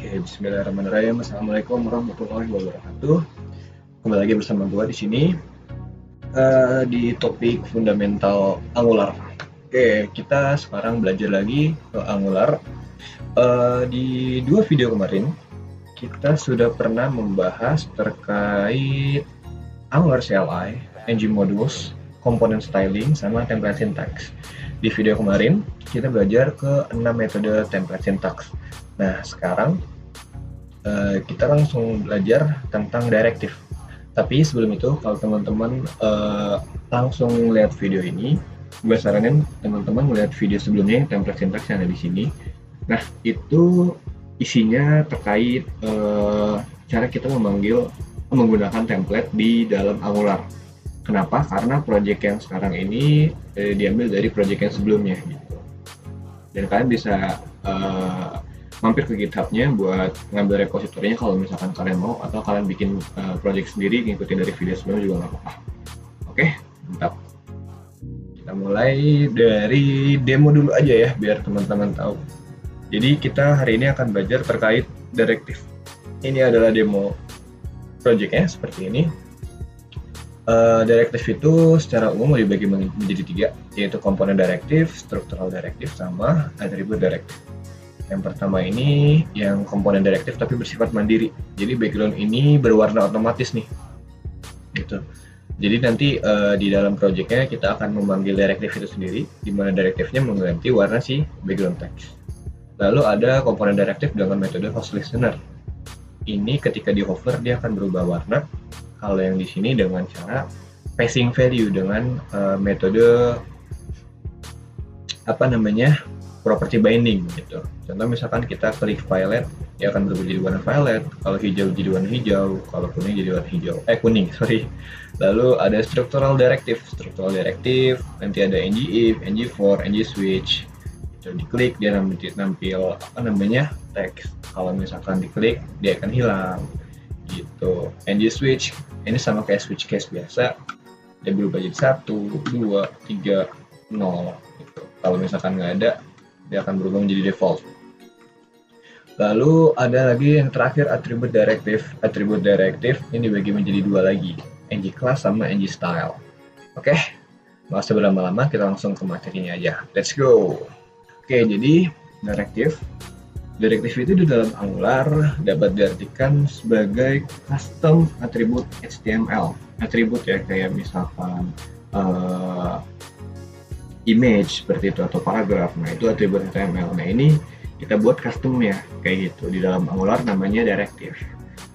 Bismillahirrahmanirrahim. Assalamualaikum warahmatullahi wabarakatuh. Kembali lagi bersama gue di sini di topik fundamental Angular. Kita sekarang belajar lagi ke Angular. Di dua video kemarin kita sudah pernah membahas terkait Angular CLI, ng modules, component styling, sama template syntax. Di video kemarin kita belajar ke 6 metode template syntax. Nah, sekarang kita langsung belajar tentang directive. Tapi sebelum itu, kalau teman-teman langsung lihat video ini, gue saranin teman-teman melihat video sebelumnya, template syntax yang ada di sini. Nah, itu isinya terkait cara kita menggunakan template di dalam Angular. Kenapa? Karena project yang sekarang ini diambil dari project yang sebelumnya. Gitu. Dan kalian bisa mampir ke GitHub-nya buat ngambil repositorinya kalau misalkan kalian mau, atau kalian bikin project sendiri ngikutin dari video sebelumnya juga nggak apa-apa. Oke, mantap. Kita mulai dari demo dulu aja ya, biar teman-teman tahu. Jadi kita hari ini akan belajar terkait directive. Ini adalah demo project-nya seperti ini. Directive itu secara umum dibagi menjadi 3, yaitu komponen directive, structural directive, sama attribute directive. Yang pertama ini yang komponen directive tapi bersifat mandiri. Jadi background ini berwarna otomatis nih. Gitu. Jadi nanti di dalam projectnya kita akan memanggil directive itu sendiri, di mana directive-nya mengganti warna si background text. Lalu ada komponen directive dengan metode host listener. Ini ketika di hover dia akan berubah warna. Kalau yang di sini dengan cara passing value dengan metode property binding gitu. Contoh misalkan kita klik violet, dia akan berubah jadi warna violet. Kalau hijau jadi warna hijau, kalau kuning jadi warna hijau. Kuning. Lalu ada structural directive. Structural directive nanti ada ng-if, ng-for, ng-switch. Jadi diklik dia nampil teks. Kalau misalkan diklik dia akan hilang. Gitu. ng-switch ini sama kayak switch case biasa. Dia berubah jadi 1, 2, 3, 0 gitu. Kalau misalkan nggak ada, dia akan berubah menjadi default. Lalu ada lagi yang terakhir attribute directive. Attribute directive ini dibagi menjadi 2 lagi, ng class sama ng style. Oke, nggak usah berlama-lama, kita langsung ke materinya aja. Let's go. Oke, jadi directive itu di dalam Angular dapat diartikan sebagai custom atribut HTML. Atribut ya, kayak misalkan image seperti itu atau paragraf. Nah, itu atribut HTML. Nah, ini kita buat customnya kayak gitu. Di dalam Angular namanya directive.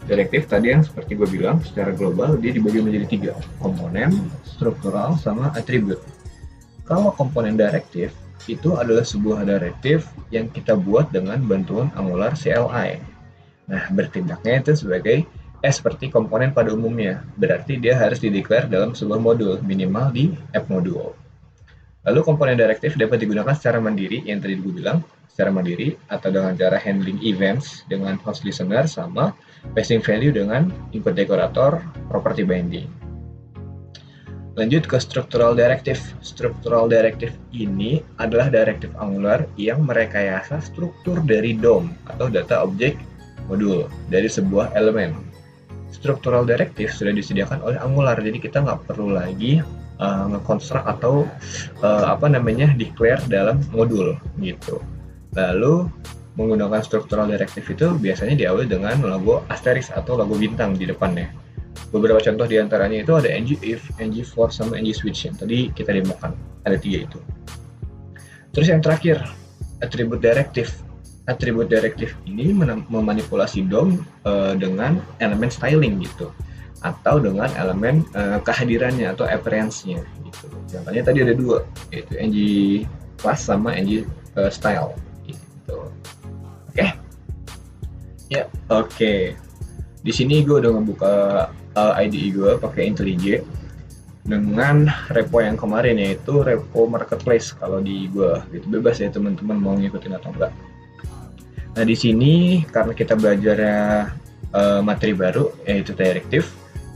Directive tadi yang seperti gue bilang secara global dia dibagi menjadi 3, komponen, struktural, sama atribut. Kalau komponen directive itu adalah sebuah directive yang kita buat dengan bantuan Angular CLI. Nah, bertindaknya itu seperti komponen pada umumnya. Berarti dia harus dideclare dalam sebuah modul, minimal di app module. Lalu komponen directive dapat digunakan secara mandiri, yang tadi gue bilang, secara mandiri, atau dengan cara handling events dengan host listener, sama passing value dengan input decorator, property binding. Lanjut ke structural directive. Structural directive ini adalah directive Angular yang merekayasa struktur dari DOM atau data object modul dari sebuah elemen. Structural directive sudah disediakan oleh Angular, jadi kita nggak perlu lagi nge-construct atau declare dalam modul gitu. Lalu menggunakan structural directive itu biasanya diawali dengan logo asterisk atau logo bintang di depannya. Beberapa contoh diantaranya itu ada ng-if, ng-for, sama ng-switch yang tadi kita demokan. Ada 3 itu. Terus yang terakhir, attribute directive. Attribute directive ini memanipulasi DOM dengan elemen styling gitu, atau dengan elemen kehadirannya atau appearance-nya gitu. Contohnya tadi ada 2, yaitu ng class sama ng style gitu. Oke. Ya, oke. Di sini gue udah ngebuka IDE gue pakai IntelliJ dengan repo yang kemarin, yaitu repo marketplace. Kalau di gue itu bebas ya teman-teman mau ngikutin atau enggak. Nah, di sini karena kita belajar materi baru yaitu directive,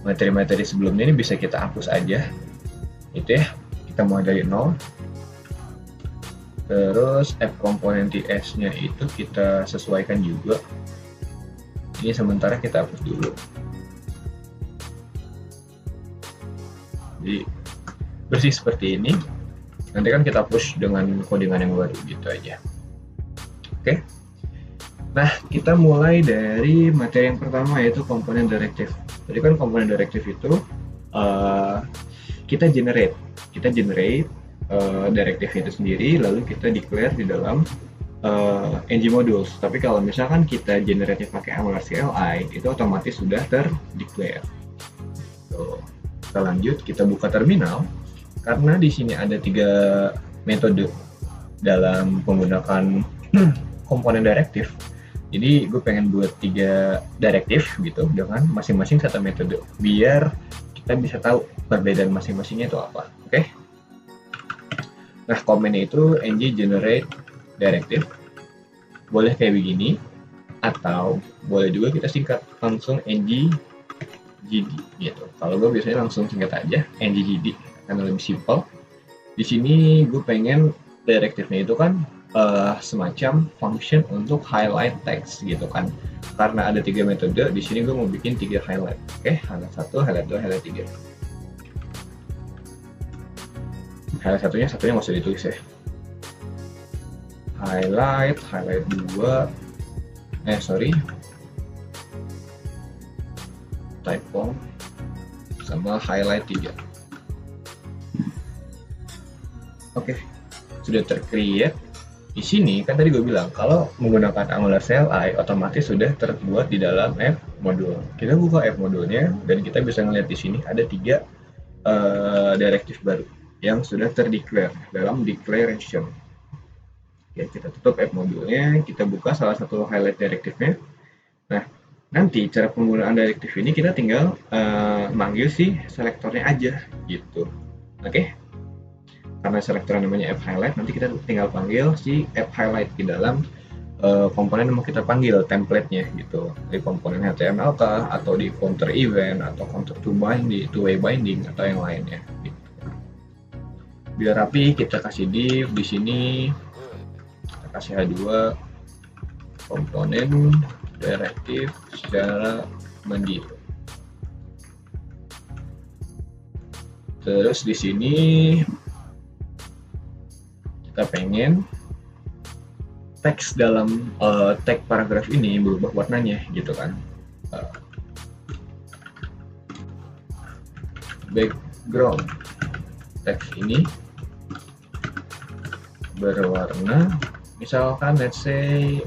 materi-materi sebelumnya ini bisa kita hapus aja. Itu ya. Kita mulai dari 0. Terus app komponen TS-nya itu kita sesuaikan juga. Ini sementara kita hapus dulu. Jadi bersih seperti ini. Nanti kan kita push dengan codingan yang baru gitu aja. Oke. Nah, kita mulai dari materi yang pertama, yaitu komponen directive. Jadi kan komponen directive itu kita generate directive itu sendiri, lalu kita declare di dalam ng modules. Tapi kalau misalkan kita generate pakai Angular CLI, itu otomatis sudah terdeclare. Kita lanjut, kita buka terminal. Karena di sini ada 3 metode dalam menggunakan komponen directive. Jadi gue pengen buat 3 directive gitu dengan masing-masing satu metode, biar kita bisa tahu perbedaan masing-masingnya itu apa. Oke? Nah, komennya itu ng generate directive. Boleh kayak begini, atau boleh juga kita singkat langsung ng gd gitu. Kalau gue biasanya langsung singkat aja ng gd karena lebih simple. Di sini gue pengen directive-nya itu kan semacam function untuk highlight text gitu kan. Karena ada 3 metode, di sini gue mau bikin 3 highlight. Oke, highlight 1, highlight 2, highlight 3. Highlight satunya nggak usah ditulis ya. Highlight 2, typo, sama highlight 3. Oke, sudah tercreate. Di sini kan tadi gue bilang kalau menggunakan Angular CLI otomatis sudah terbuat di dalam app module. Kita buka app modulnya dan kita bisa melihat di sini ada 3 directive baru yang sudah terdeclare dalam declaration. Oke, kita tutup app modulnya, kita buka salah satu highlight directive-nya. Nah, nanti cara penggunaan directive ini kita tinggal manggil si selektornya aja gitu. Oke? Karena selektor namanya app highlight, nanti kita tinggal panggil si app highlight di dalam komponen yang mau kita panggil, template-nya gitu. Di komponen HTML kah, atau di counter event, atau counter to binding, two way binding, atau yang lainnya. Gitu. Biar rapi, kita kasih div di sini, kita kasih H2 komponen directive secara mandiri. Terus di sini kita pengen teks dalam tag paragraf ini berubah warnanya gitu kan. Background teks ini berwarna misalkan let's say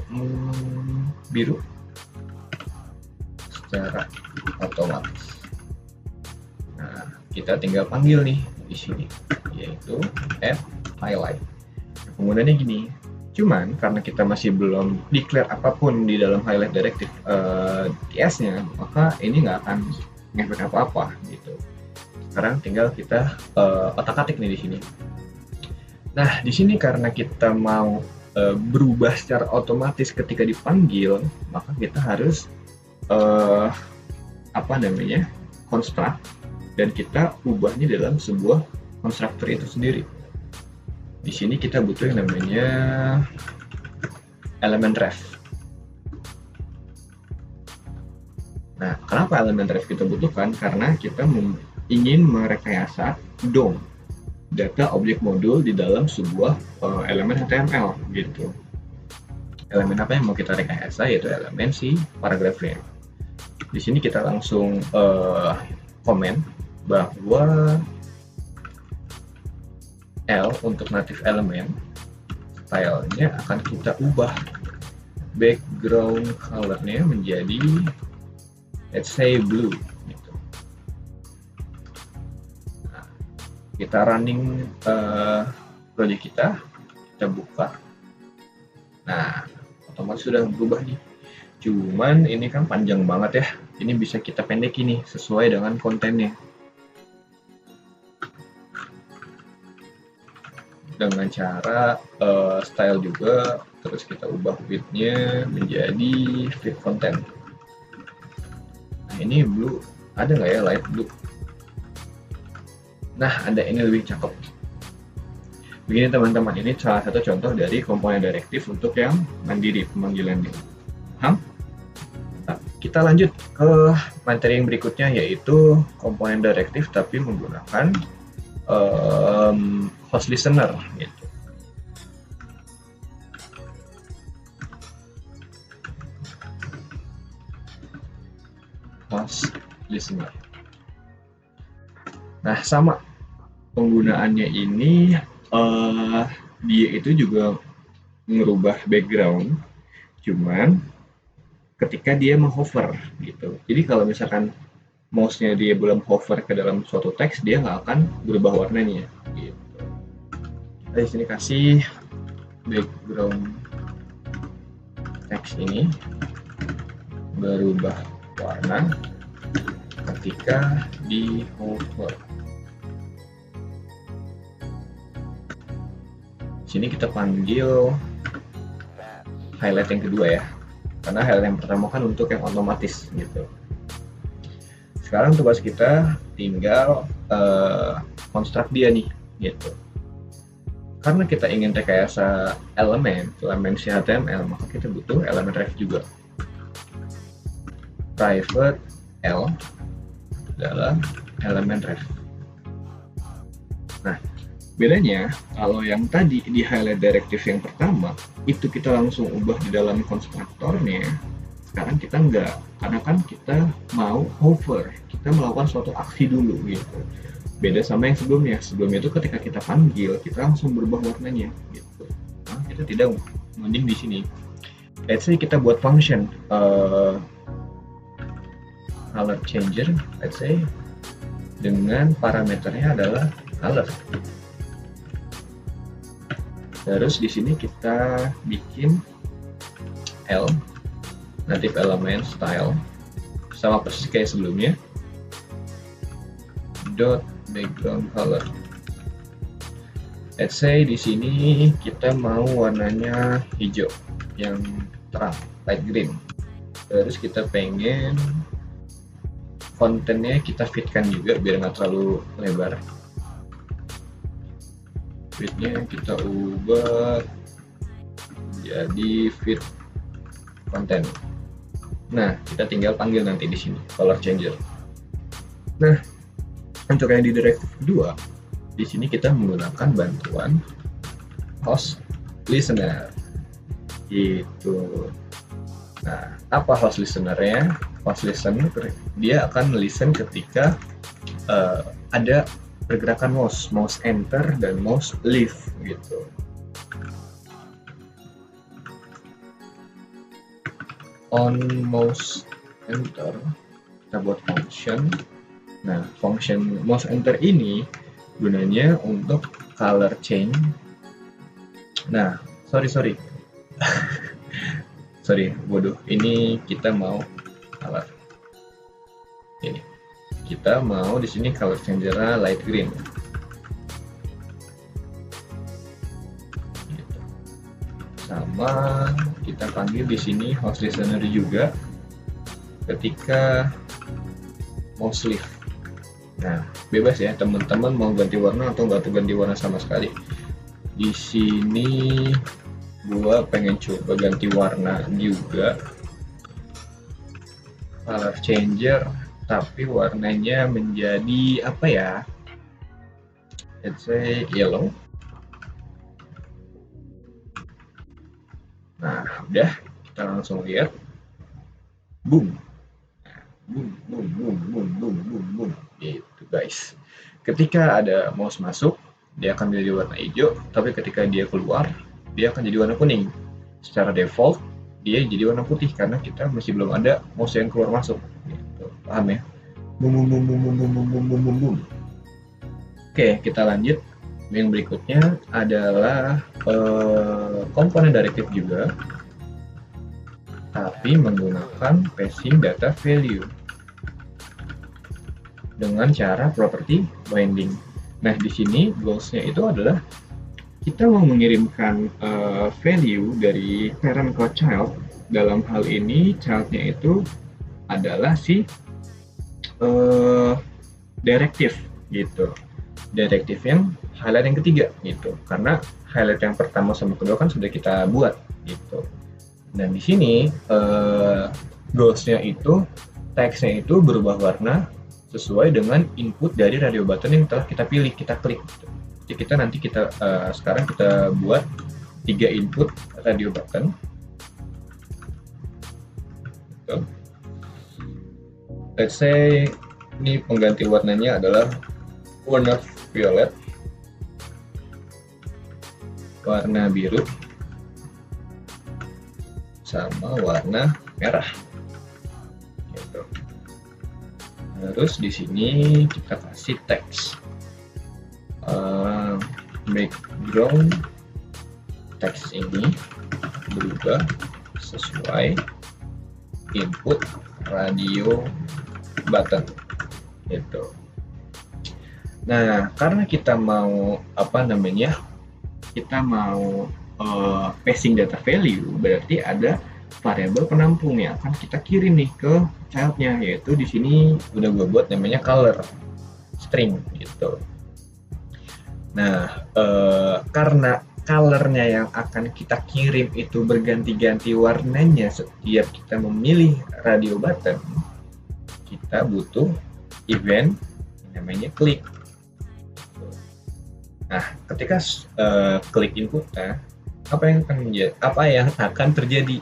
biru secara otomatis. Nah, kita tinggal panggil nih di sini, yaitu app highlight. Penggunaannya gini, cuman karena kita masih belum declare apapun di dalam highlight directive TS-nya, maka ini nggak akan ngefek apa-apa gitu. Sekarang tinggal kita otak-atik nih di sini. Nah, di sini karena kita mau berubah secara otomatis ketika dipanggil, maka kita harus construct, dan kita ubahnya dalam sebuah constructor itu sendiri. Di sini kita butuh yang namanya elemen ref. Nah, kenapa elemen ref kita butuhkan? Karena kita ingin merekayasa DOM, data objek modul, di dalam sebuah elemen HTML gitu. Elemen apa yang mau kita rekayasa? Yaitu elemen si paragrafnya. Di sini kita langsung komen bahwa L untuk native element stylenya akan kita ubah background colornya menjadi let's say blue gitu. Nah, kita running project kita buka. Nah, otomatis sudah berubah nih. Cuman ini kan panjang banget ya. Ini bisa kita pendekin nih sesuai dengan kontennya. Dengan cara style juga, terus kita ubah width-nya menjadi fit content. Nah, ini blue, ada nggak ya light blue? Nah, ada, ini lebih cakep. Begini teman-teman, ini salah satu contoh dari komponen directive untuk yang mandiri pemanggilannya. Kita kita lanjut ke materi yang berikutnya, yaitu komponen direktif tapi menggunakan host listener gitu. Host listener. Nah, sama penggunaannya ini dia itu juga merubah background, cuman ketika dia menghover gitu. Jadi kalau misalkan mouse-nya dia belum hover ke dalam suatu teks, dia nggak akan berubah warnanya gitu. Di sini kasih background teks ini berubah warna ketika di hover. Sini kita panggil highlight yang kedua ya, karena highlight yang pertama kan untuk yang otomatis gitu. Sekarang tugas kita tinggal construct dia nih gitu. Karena kita ingin rekayasa elemen HTML, maka kita butuh elemen ref juga. Private L adalah elemen ref. Nah, bedanya kalau yang tadi di highlight directive yang pertama itu kita langsung ubah di dalam konstruktornya, sekarang kita enggak, karena kan kita mau hover, kita melakukan suatu aksi dulu gitu. Beda sama yang sebelumnya. Sebelumnya itu ketika kita panggil, kita langsung berubah warnanya gitu. Nah, kita tidak mending di sini. Let's say kita buat function color changer, let's say dengan parameternya adalah color. Terus di sini kita bikin L native element style sama persis kayak sebelumnya. Dot background color. Let's say di sini kita mau warnanya hijau yang terang, light green. Terus kita pengen kontennya kita fitkan juga biar nggak terlalu lebar. Fitnya kita ubah jadi fit konten. Nah, kita tinggal panggil nanti di sini color changer. Nah, untuk yang di directive kedua, di sini kita menggunakan bantuan host listener. Gitu. Nah, apa host listener-nya? Host listener dia akan listen ketika ada pergerakan mouse enter dan mouse leave gitu. On mouse enter kita buat function. Nah, function mouse enter ini gunanya untuk color change. Nah, sorry sorry bodoh, ini kita mau color ini, kita mau di sini color changer light green gitu. Sama kita panggil di sini host listener juga ketika mouse leave. Nah, bebas ya teman-teman mau ganti warna atau nggak ganti warna sama sekali. Di sini gua pengen coba ganti warna juga, color changer, tapi warnanya menjadi apa ya? Let's say yellow. Nah, udah, kita langsung lihat. Boom. Boom. Gitu guys. Ketika ada mouse masuk, dia akan menjadi warna hijau, tapi ketika dia keluar, dia akan jadi warna kuning. Secara default, dia jadi warna putih karena kita masih belum ada mouse yang keluar masuk. Gitu. Paham ya? Boom. Oke, kita lanjut. Yang berikutnya adalah komponen directive juga, tapi menggunakan passing data value dengan cara property binding. Nah, di sini goals-nya itu adalah kita mau mengirimkan value dari parent ke child. Dalam hal ini, child-nya itu adalah si directive gitu. Directive yang highlight yang ketiga gitu. Karena highlight yang pertama sama kedua kan sudah kita buat gitu. Dan di sini Goals-nya itu, text-nya itu berubah warna sesuai dengan input dari radio button yang telah kita pilih, kita klik. Jadi sekarang kita buat 3 input radio button. Let's say ini pengganti warnanya adalah warna violet, warna biru, sama warna merah. Gitu. Terus di sini kita kasih teks, background teks ini berubah sesuai input radio button. Gitu. Nah, karena kita mau passing data value, berarti ada variabel penampung yang akan kita kirim nih ke childnya, yaitu di sini udah gue buat namanya color string gitu. Nah, karena colornya yang akan kita kirim itu berganti-ganti warnanya setiap kita memilih radio button, kita butuh event namanya klik. Nah, ketika klik inputnya, apa yang akan terjadi?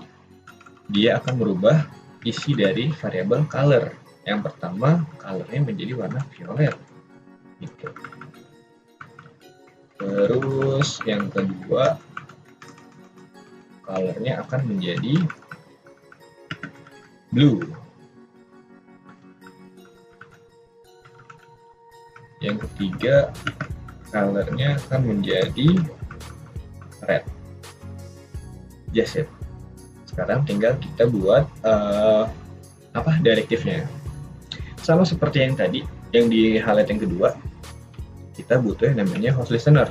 Dia akan merubah isi dari variabel color. Yang pertama, colornya menjadi warna violet. Gitu. Terus yang kedua, colornya akan menjadi blue. Yang ketiga, colornya akan menjadi red. Just it. Sekarang tinggal kita buat direktifnya. Sama seperti yang tadi, yang di highlight yang kedua, kita butuh yang namanya host listener.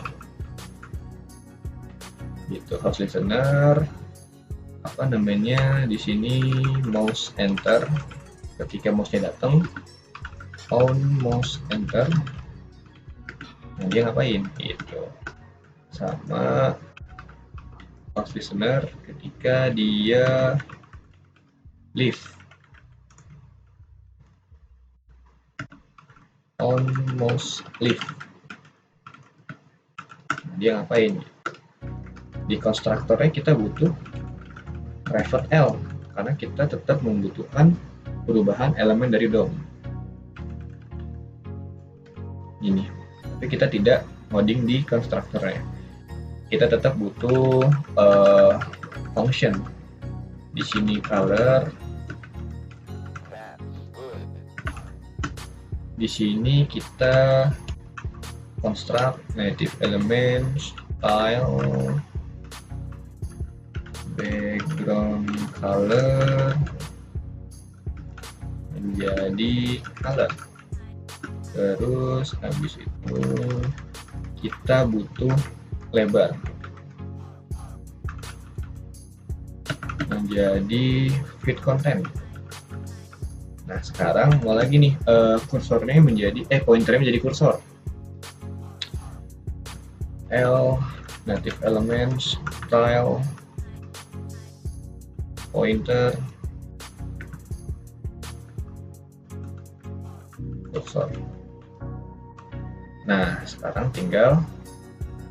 Gitu, host listener di sini mouse enter. Ketika mouse-nya datang, on mouse enter. Nah, dia ngapain? Gitu. Sama host listener ketika dia leave, on mouse leave. Nah, dia ngapain? Di konstruktornya kita butuh revert L karena kita tetap membutuhkan perubahan elemen dari DOM. Ini, tapi kita tidak ngoding di konstruktornya. Kita tetap butuh function. Di sini color. Di sini kita construct native element style background color menjadi color. Terus habis itu kita butuh lebar menjadi fit content. Nah, sekarang mau lagi nih kursornya pointernya menjadi kursor. L native element style pointer kursor. Nah, sekarang tinggal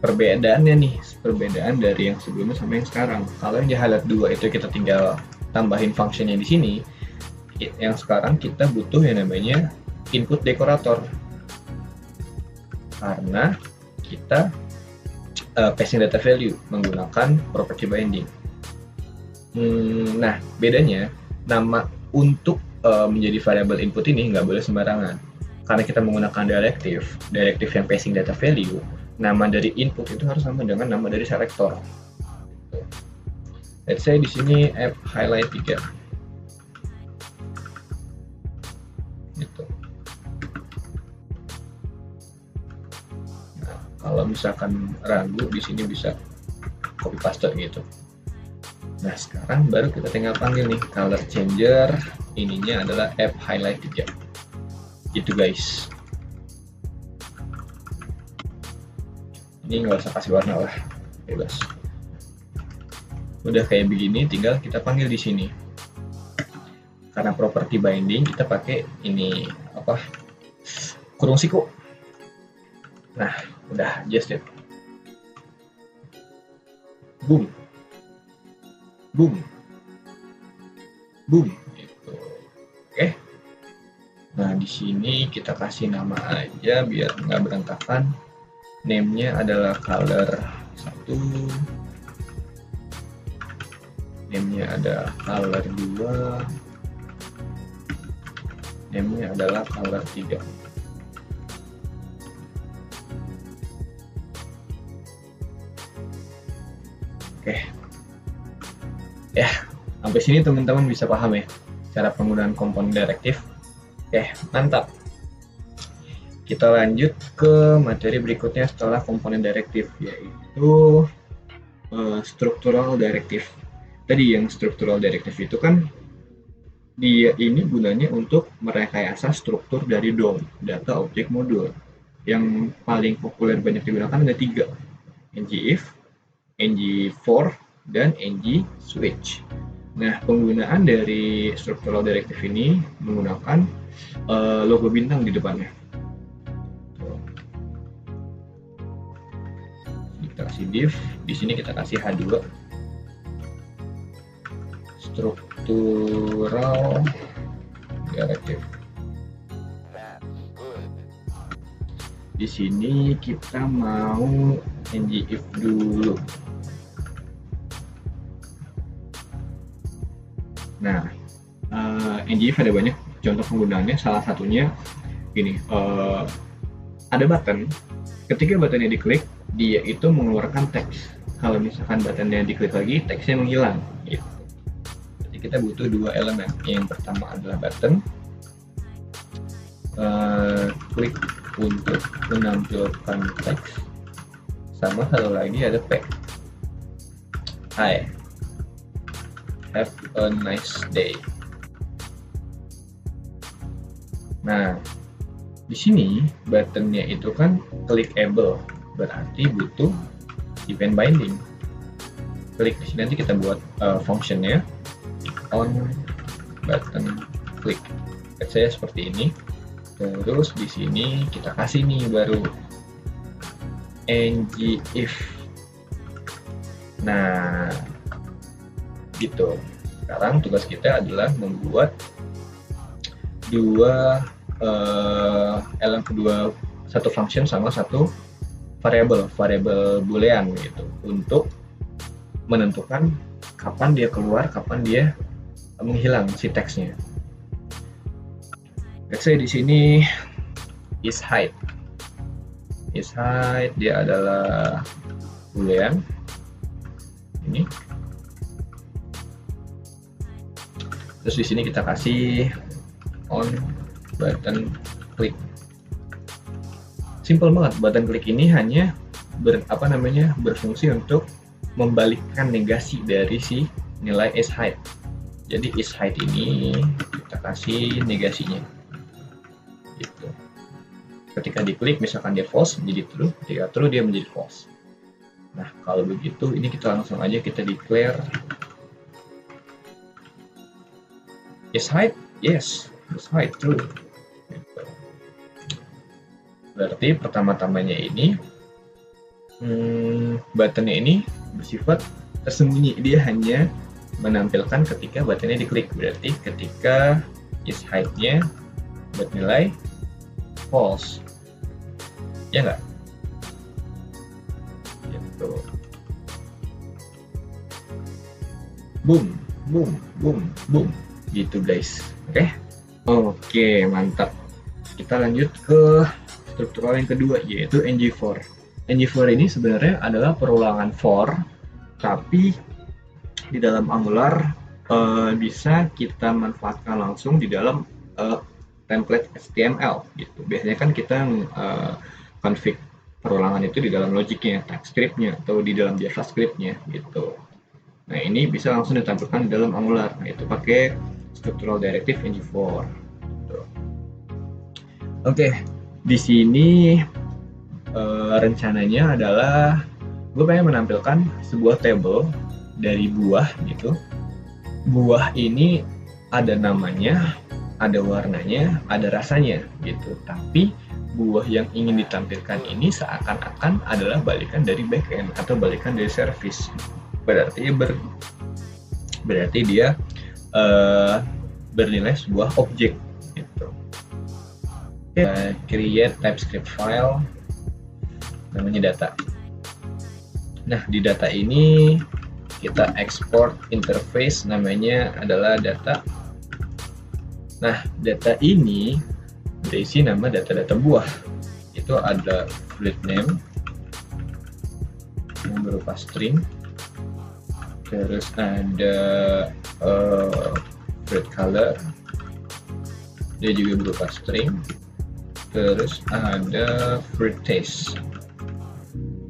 perbedaannya nih, perbedaan dari yang sebelumnya sama yang sekarang. Kalau yang di highlight 2 itu kita tinggal tambahin functionnya di sini, yang sekarang kita butuh yang namanya input dekorator. Karena kita passing data value menggunakan property binding. Nah, bedanya nama untuk menjadi variable input ini nggak boleh sembarangan. Karena kita menggunakan directive yang passing data value, nama dari input itu harus sama dengan nama dari selector. Let's say di sini app highlight 3. Gitu. Nah, kalau misalkan ragu di sini bisa copy paste gitu. Nah, sekarang baru kita tinggal panggil nih color changer, ininya adalah app highlight 3. Gitu guys. Ini nggak usah kasih warna lah, bebas. Udah kayak begini, tinggal kita panggil di sini. karena property binding kita pakai ini apa, kurung siku. Nah, udah just it. Boom. Boom. Boom gitu. Oke. Nah, di sini kita kasih nama aja biar nggak berantakan. Name-nya adalah color 1. Name-nya ada color 2. Name-nya adalah color 3. Oke. Ya, sampai sini teman-teman bisa paham ya cara penggunaan komponen direktif. Oke, mantap. Kita lanjut ke materi berikutnya setelah komponen direktif, yaitu struktural direktif. Tadi yang struktural direktif itu kan dia ini gunanya untuk merekayasa struktur dari DOM, data object module. Yang paling populer banyak digunakan ada 3, ngIf, ngFor, dan ngSwitch. Nah, penggunaan dari struktural direktif ini menggunakan logo bintang di depannya. Kita kasih div, di sini kita kasih H2. Struktural direktif. Di sini kita mau ngif dulu. Nah, ngif ada banyak contoh penggunaannya. Salah satunya gini, ada button. Ketika buttonnya diklik, dia itu mengeluarkan teks. Kalau misalkan buttonnya diklik lagi, teksnya menghilang. Gitu. Jadi kita butuh 2 elemen. Yang pertama adalah button, klik untuk menampilkan teks, sama satu lagi ada P. Hi, have a nice day. Nah, di sini buttonnya itu kan clickable, berarti butuh event binding. Klik di sini nanti kita buat functionnya on button click. Saya seperti ini. Terus di sini kita kasih nih baru ngif. Nah, gitu. Sekarang tugas kita adalah membuat satu function sama satu variable boolean gitu, untuk menentukan kapan dia keluar, kapan dia menghilang si teksnya. Let's say di sini isHeight. isHeight dia adalah boolean ini. Terus di sini kita kasih on button click. Simple banget, button click ini hanya berfungsi untuk membalikkan negasi dari si nilai isHeight. Jadi isHeight ini kita kasih negasinya. Gitu. Ketika diklik misalkan dia false menjadi true, ketika true dia menjadi false. Nah, kalau begitu ini kita langsung aja kita declare isHeight, yes, isHeight true. Gitu. Berarti pertama-tamanya ini buttonnya ini bersifat tersembunyi, dia hanya menampilkan ketika buttonnya diklik. Berarti ketika isHeight-nya bernilai false, ya nggak? Gitu. Boom, boom, boom, boom, gitu guys. Oke, mantap. Kita lanjut ke struktural yang kedua, yaitu ngFor. ngFor ini sebenarnya adalah perulangan for, tapi di dalam Angular bisa kita manfaatkan langsung di dalam template HTML gitu. Biasanya kan kita config perulangan itu di dalam logiknya, TypeScript-nya, atau di dalam JavaScript-nya gitu. Nah, ini bisa langsung ditampilkan di dalam Angular. Nah, itu pakai struktural directive ngFor. Gitu. Oke, di sini rencananya adalah gue pengen menampilkan sebuah table dari buah gitu. Buah ini ada namanya, ada warnanya, ada rasanya gitu. Tapi buah yang ingin ditampilkan ini seakan-akan adalah balikan dari backend atau balikan dari service. Berarti dia bernilai sebuah objek gitu. Create TypeScript file namanya data. Nah, di data ini kita export interface namanya adalah data. Nah, data ini berisi nama data-data buah. Itu ada fruit name yang berupa string, terus ada fruit color, dia juga berupa string, terus ada fruit taste,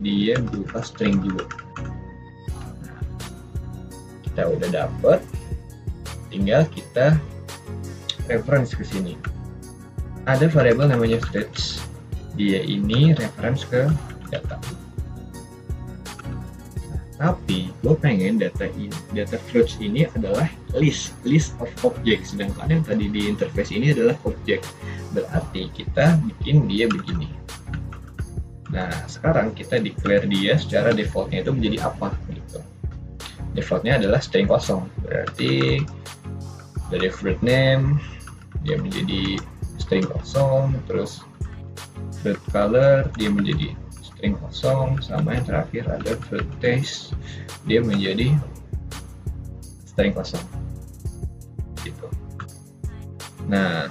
dia berupa string juga. Kita udah dapet, tinggal kita reference ke sini. Ada variabel namanya fruits, dia ini reference ke data. Tapi gue pengen data fruits ini adalah list of object, sedangkan yang tadi di interface ini adalah object. Berarti kita bikin dia begini. Nah, sekarang kita declare dia secara defaultnya itu menjadi apa gitu. Defaultnya adalah string kosong, berarti dari fruit name dia menjadi string kosong, terus fruit color dia menjadi string kosong, sama yang terakhir ada fruit taste, dia menjadi string kosong gitu. Nah,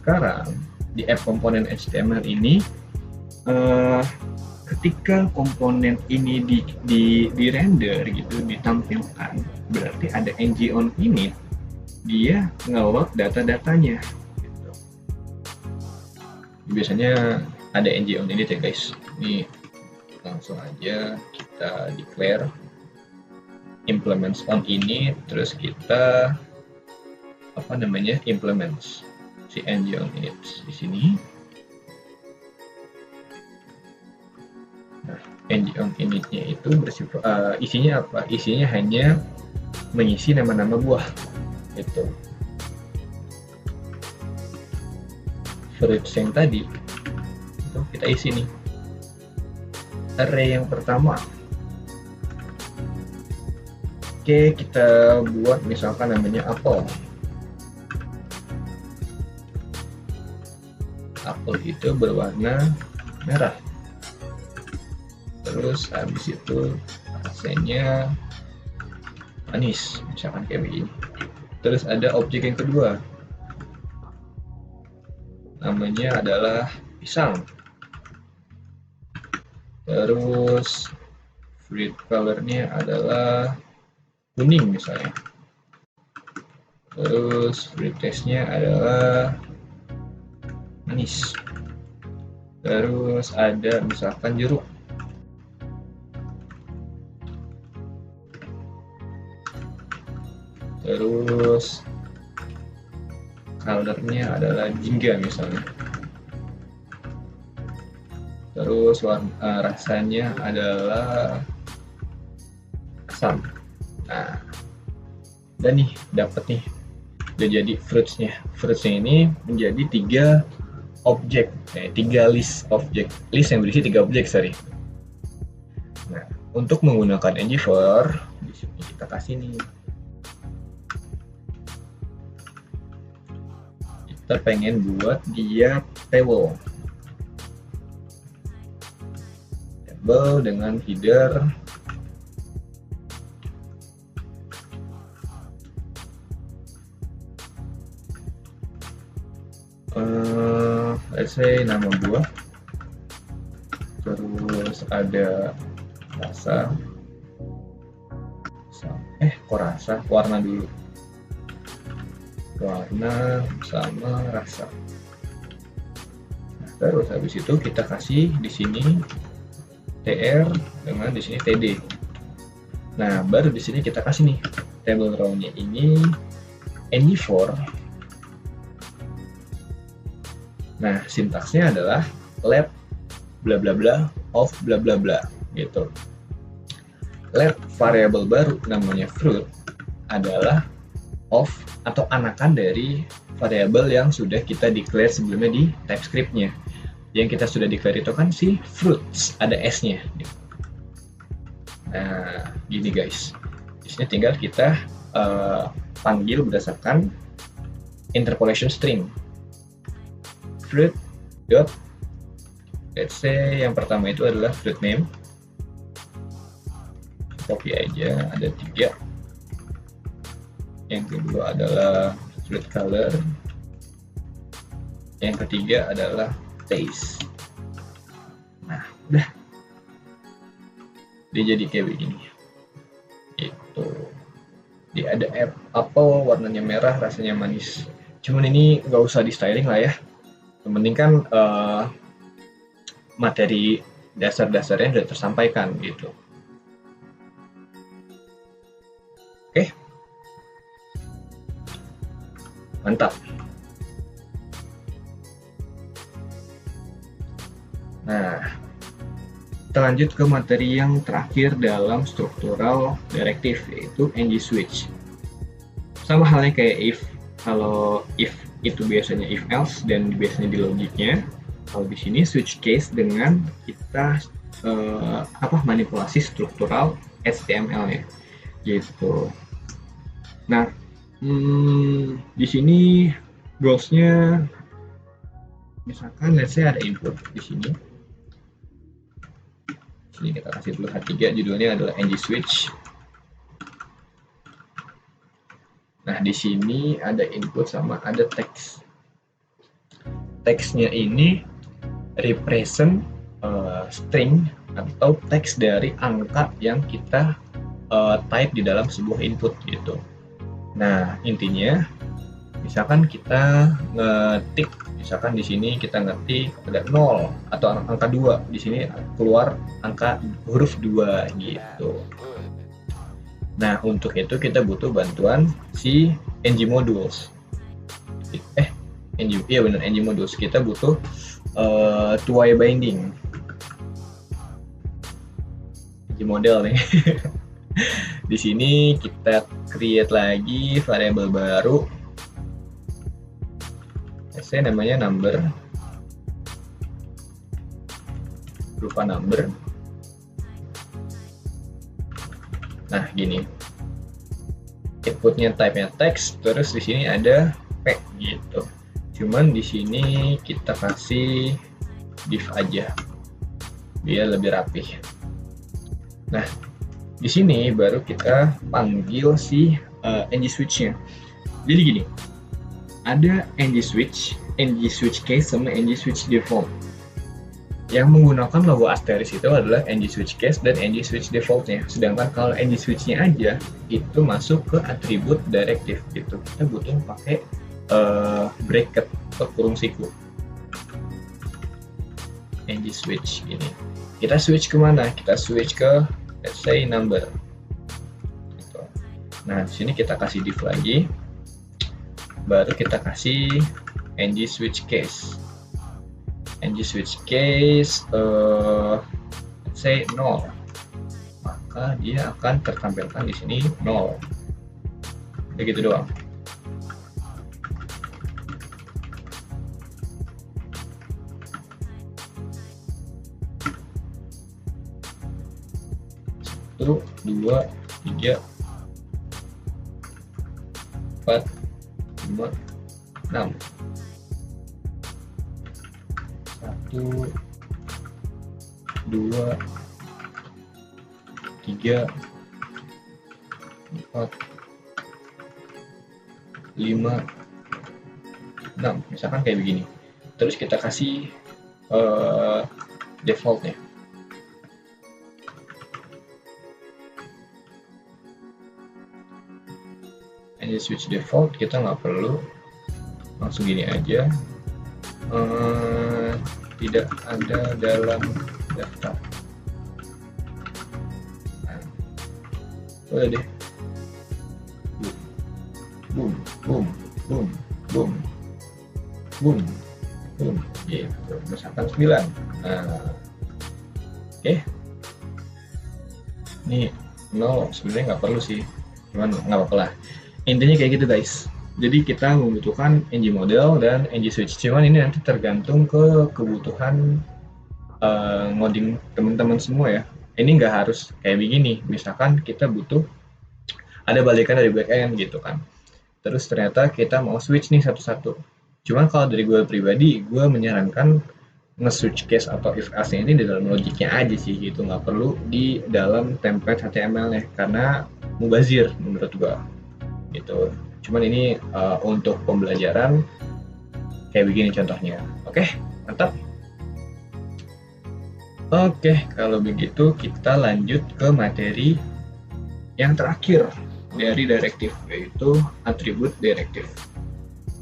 sekarang di app komponen HTML ini ketika komponen ini di render gitu, ditampilkan, berarti ada ng on init, dia nge-load data-datanya gitu. Biasanya ada ng on init ya guys. Ini langsung aja kita declare implements on init, terus kita implements si ng on init di sini. Nah, ng on initnya itu bersifat isinya apa? Isinya hanya mengisi nama-nama buah itu. Fruits yang tadi itu kita isi nih. Array yang pertama, oke, kita buat misalkan namanya apel. Apel itu berwarna merah. Terus habis itu rasanya manis, misalkan kayak begini. Terus ada objek yang kedua, namanya adalah pisang. Terus fruit colornya adalah kuning misalnya. Terus fruit taste-nya adalah manis. Terus ada misalkan jeruk. Terus colornya adalah jingga misalnya. Terus rasanya adalah asam. Nah, dan nih dapat nih, udah jadi fruitsnya. Fruitsnya ini menjadi 3 objek, 3 list objek, list yang berisi 3 objek, sorry. Nah, untuk menggunakan ng4 di sini kita kasih nih. Kita pengen buat dia table dengan header let's say nama buah, terus ada rasa, warna dulu, warna sama rasa. Nah, terus habis itu kita kasih di sini tr dengan di sini td. Nah, baru di sini kita kasih nih table row-nya ini ng4. Nah, sintaksnya adalah let bla bla bla of bla bla bla gitu. Let variabel baru namanya fruit adalah of atau anakan dari variabel yang sudah kita declare sebelumnya di TypeScript-nya. Yang kita sudah declare itu kan si fruits, ada S-nya. Nah, gini guys. Di sini tinggal kita panggil berdasarkan interpolation string. Fruit dot, let's say yang pertama itu adalah fruit name. Copy aja, ada 3. Yang kedua adalah fruit color. Yang ketiga adalah taste. Nah, udah. Dia jadi kayak begini. Itu. Dia ada apple, warnanya merah, rasanya manis. Cuman ini nggak usah di styling lah ya. Yang penting kan materi dasar-dasarnya sudah tersampaikan gitu. Oke. Mantap. Nah, kita lanjut ke materi yang terakhir dalam struktural directive, yaitu ng-switch. Sama halnya kayak if. Kalau if itu biasanya if else dan biasanya di logiknya. Kalau di sini switch case dengan kita manipulasi struktural HTML-nya, gitu. Nah, di sini goals-nya misalkan let's say ada input di sini. Sini kita kasih dulu H3, judulnya adalah ng-switch. Nah, di sini ada input sama ada teks. Teksnya ini represent string atau teks dari angka yang kita type di dalam sebuah input gitu. Nah, intinya misalkan kita ngetik, misalkan di sini kita ngetik ada 0 atau angka 2, di sini keluar angka huruf 2 gitu. Nah, untuk itu kita butuh bantuan si ng-modules. Iya benar, ng-modules. Kita butuh two-way binding. Ng-model nih. Di sini kita create lagi variabel baru. Saya namanya number. Berupa number. Nah, gini. Inputnya type-nya text, terus di sini ada p gitu. Cuman di sini kita kasih div aja biar lebih rapih. Nah, di sini baru kita panggil si ng-switch-nya. Jadi gini, ada ng-switch case sama ng-switch default. Yang menggunakan logo asterisk itu adalah ng-switch case dan ng-switch default-nya. Sedangkan kalau ng-switch-nya aja itu masuk ke atribut directive gitu. Kita butuh pakai bracket atau kurung siku. ng-switch ini. Kita switch kemana? Kita switch ke let's say number. Gitu. Nah, di sini kita kasih div lagi. Baru kita kasih ng-switch case. ng-switch case let's say 0, maka dia akan tertampilkan di sini 0. Begitu doang. Satu, 2, 3, 4, 5, 6. 1, 2, 3, 4, 5, 6. Misalkan kayak begini. Terus kita kasih defaultnya. Switch default kita nggak perlu, langsung gini aja. Tidak ada dalam daftar. Nah, udah deh. Boom, boom, boom, boom, boom, boom. Gitu. Misalkan 9. Nah, oke. Ini 0 sebenarnya nggak perlu sih, cuman nggak apa-apa lah. Intinya kayak gitu guys. Jadi kita membutuhkan ng model dan ng switch. Cuman ini nanti tergantung ke kebutuhan ngoding teman-teman semua ya. Ini nggak harus kayak begini. Misalkan kita butuh ada balikan dari backend gitu kan. Terus ternyata kita mau switch nih satu-satu. Cuman kalau dari gue pribadi, gue menyarankan nge-switch case atau if else ini di dalam logiknya aja sih gitu, nggak perlu di dalam template HTML-nya karena mubazir menurut gue gitu. Cuman ini untuk pembelajaran kayak begini contohnya. Oke, mantap. Oke, kalau begitu kita lanjut ke materi yang terakhir dari direktif, yaitu atribut direktif.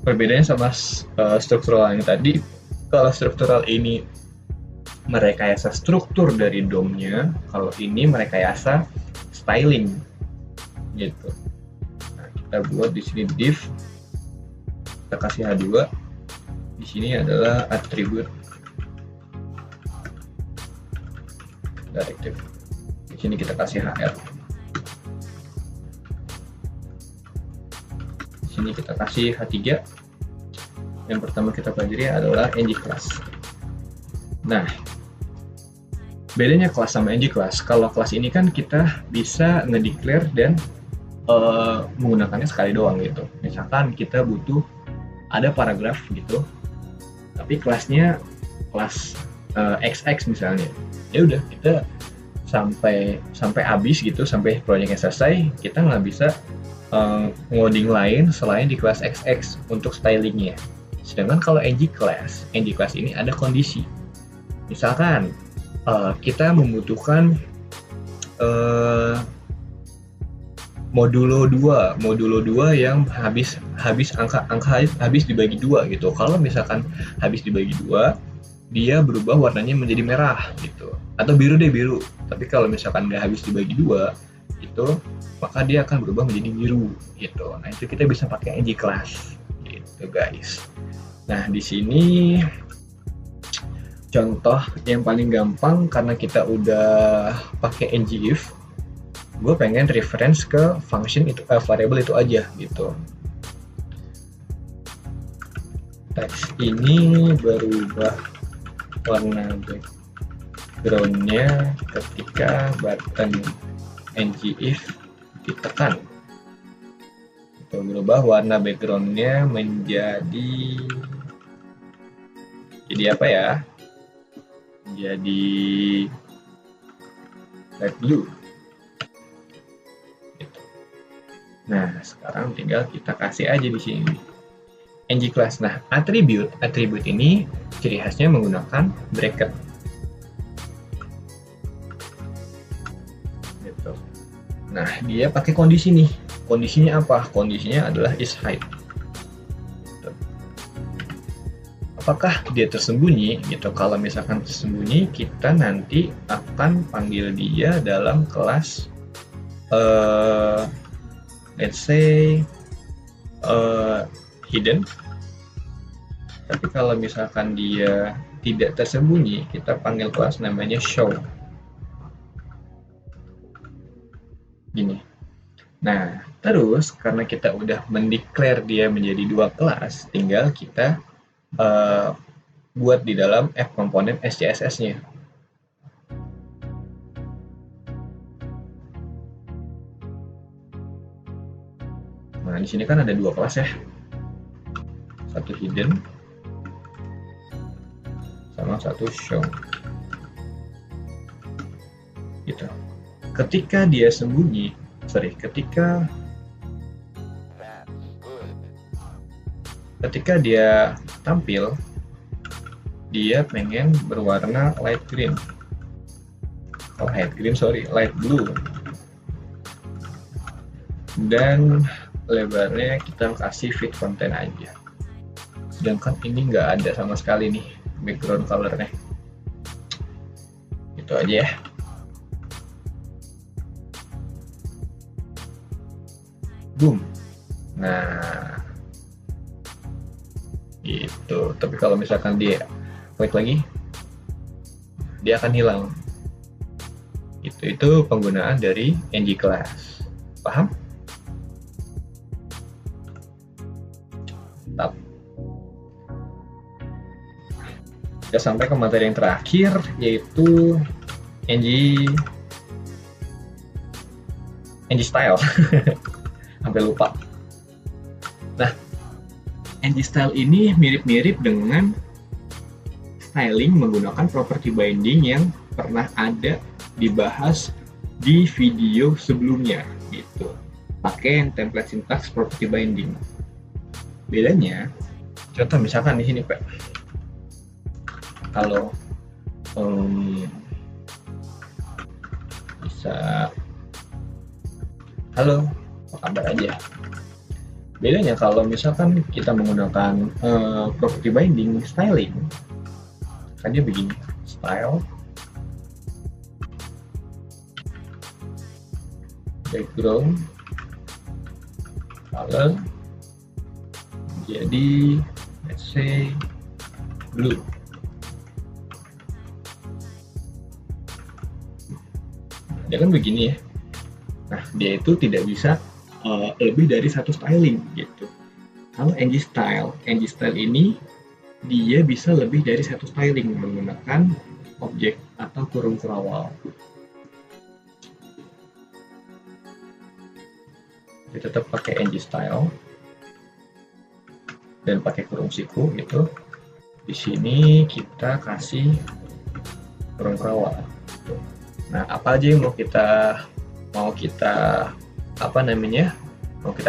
Perbedaannya sama struktural yang tadi, kalau struktural ini merekayasa struktur dari DOM-nya, kalau ini merekayasa styling gitu. Nah, kita buat di sini div, kita kasih H2, di sini adalah atribut direktif. Di sini kita kasih HR. Di sini kita kasih H3. Yang pertama kita pelajari adalah ng class. Nah, bedanya kelas sama ng class. Kalau kelas ini kan kita bisa ngedeclare dan menggunakannya sekali doang gitu. Misalkan kita butuh ada paragraf gitu, tapi kelasnya kelas XX misalnya. Ya udah kita sampai habis gitu, sampai proyeknya selesai, kita nggak bisa ngoding lain selain di kelas XX untuk stylingnya. Sedangkan kalau ng class ini ada kondisi. Misalkan kita membutuhkan modulo 2 yang habis angka habis dibagi 2 gitu. Kalau misalkan habis dibagi 2, dia berubah warnanya menjadi merah gitu, atau biru. Tapi kalau misalkan nggak habis dibagi 2 itu, maka dia akan berubah menjadi biru gitu. Nah, itu kita bisa pakai ng class gitu guys. Nah, di sini contoh yang paling gampang karena kita udah pakai ngIf, gue pengen reference ke function itu, variable itu aja gitu. Teks ini berubah warna background-nya ketika button ngIf ditekan. Itu berubah warna background-nya menjadi apa ya? Jadi light blue. Gitu. Nah, sekarang tinggal kita kasih aja di sini ng class. Nah, atribut ini ciri khasnya menggunakan bracket. Gitu. Nah, dia pakai kondisi nih. Kondisinya apa? Kondisinya adalah is hide. Gitu. Apakah dia tersembunyi? Gitu. Kalau misalkan tersembunyi, kita nanti akan panggil dia dalam kelas let's say hidden. Tapi kalau misalkan dia tidak tersembunyi, kita panggil kelas namanya show. Gini. Nah, terus karena kita udah mendeclare dia menjadi 2 kelas, tinggal kita buat di dalam F komponen SCSS-nya. Nah, di sini kan ada 2 kelas ya. Satu hidden sama satu show. Gitu. Ketika dia sembunyi, ketika dia tampil, dia pengen berwarna light blue. Dan lebarnya kita kasih fit content aja. Sedangkan ini nggak ada sama sekali nih background color-nya. Itu aja ya. Boom. Nah, itu. Tapi kalau misalkan dia klik lagi, dia akan hilang. Itu penggunaan dari ng class. Paham? Mantap. Kita sampai ke materi yang terakhir, yaitu ng style. Sampai lupa. Nah, ng style ini mirip-mirip dengan styling menggunakan property binding yang pernah ada dibahas di video sebelumnya gitu. Pakai template syntax property binding. Bedanya, contoh misalkan di sini Pak. Kalau bisa halo, apa kabar aja. Bedanya kalau misalkan kita menggunakan property binding styling, kan dia begini, style, background, color, jadi let's say blue. Dia kan begini ya. Nah, dia itu tidak bisa lebih dari satu styling gitu. Kalau ng style ini dia bisa lebih dari satu styling menggunakan objek atau kurung kerawal. Dia tetap pakai ng style dan pakai kurung siku gitu. Di sini kita kasih kurung kerawal. Nah, apa aja yang mau kita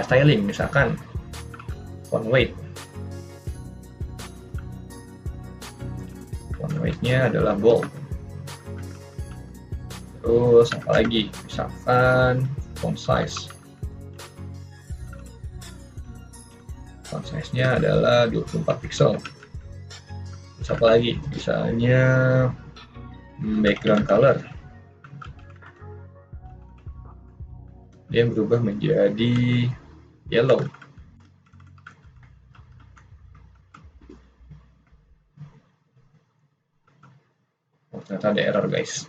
styling, misalkan font weight-nya adalah bold. Terus apa lagi, misalkan font size-nya adalah 24 pixel. Terus apa lagi, misalnya background color, dia berubah menjadi yellow. Oh, ternyata ada error guys.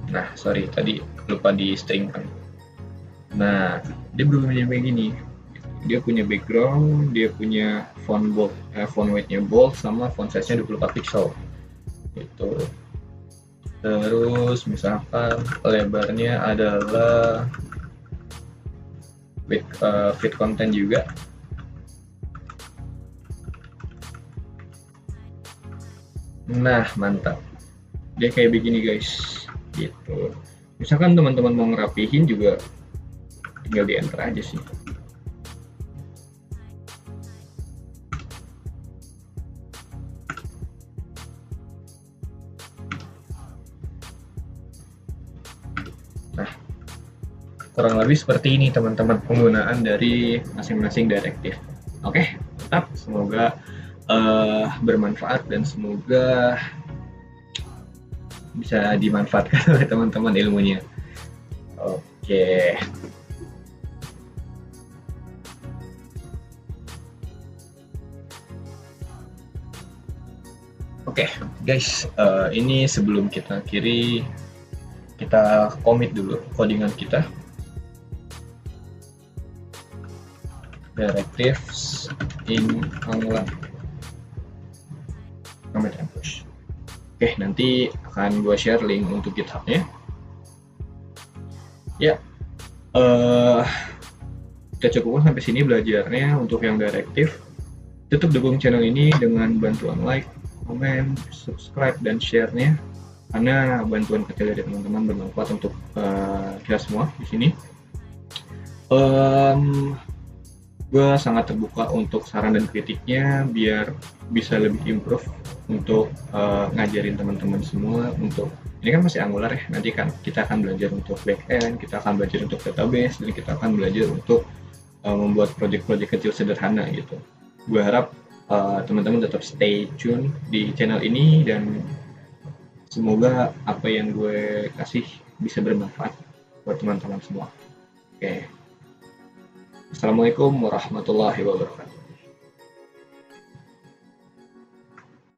Nah, sorry, tadi lupa di string kan. Nah, dia berubah menjadi begini. Dia punya background, dia punya font weight-nya bold, sama font size-nya 24 pixel. Gitu. Terus misalkan lebarnya adalah fit content juga. Nah, mantap. Dia kayak begini guys. Gitu. Misalkan teman-teman mau ngerapihin juga tinggal di enter aja sih. Nah, kurang lebih seperti ini teman-teman penggunaan dari masing-masing directive. Oke, tetap semoga bermanfaat dan semoga bisa dimanfaatkan oleh teman-teman ilmunya. Oke. Oke, guys, ini sebelum kita akhiri, kita commit dulu codingan kita. Directives in Angular. Commit and push. Oke, nanti akan gue share link untuk GitHub-nya. Ya, kita cukupkan sampai sini belajarnya untuk yang directive. Tetap dukung channel ini dengan bantuan like, komen, subscribe, dan share-nya, karena bantuan kecil dari teman-teman bermanfaat untuk kita semua di sini. Gue sangat terbuka untuk saran dan kritiknya biar bisa lebih improve untuk ngajarin teman-teman semua. Untuk ini kan masih Angular ya, nanti kan kita akan belajar untuk backend, kita akan belajar untuk database, dan kita akan belajar untuk membuat project-project kecil sederhana gitu. Gue harap teman-teman tetap stay tune di channel ini dan semoga apa yang gue kasih bisa bermanfaat buat teman-teman semua. Oke. Assalamualaikum warahmatullahi wabarakatuh.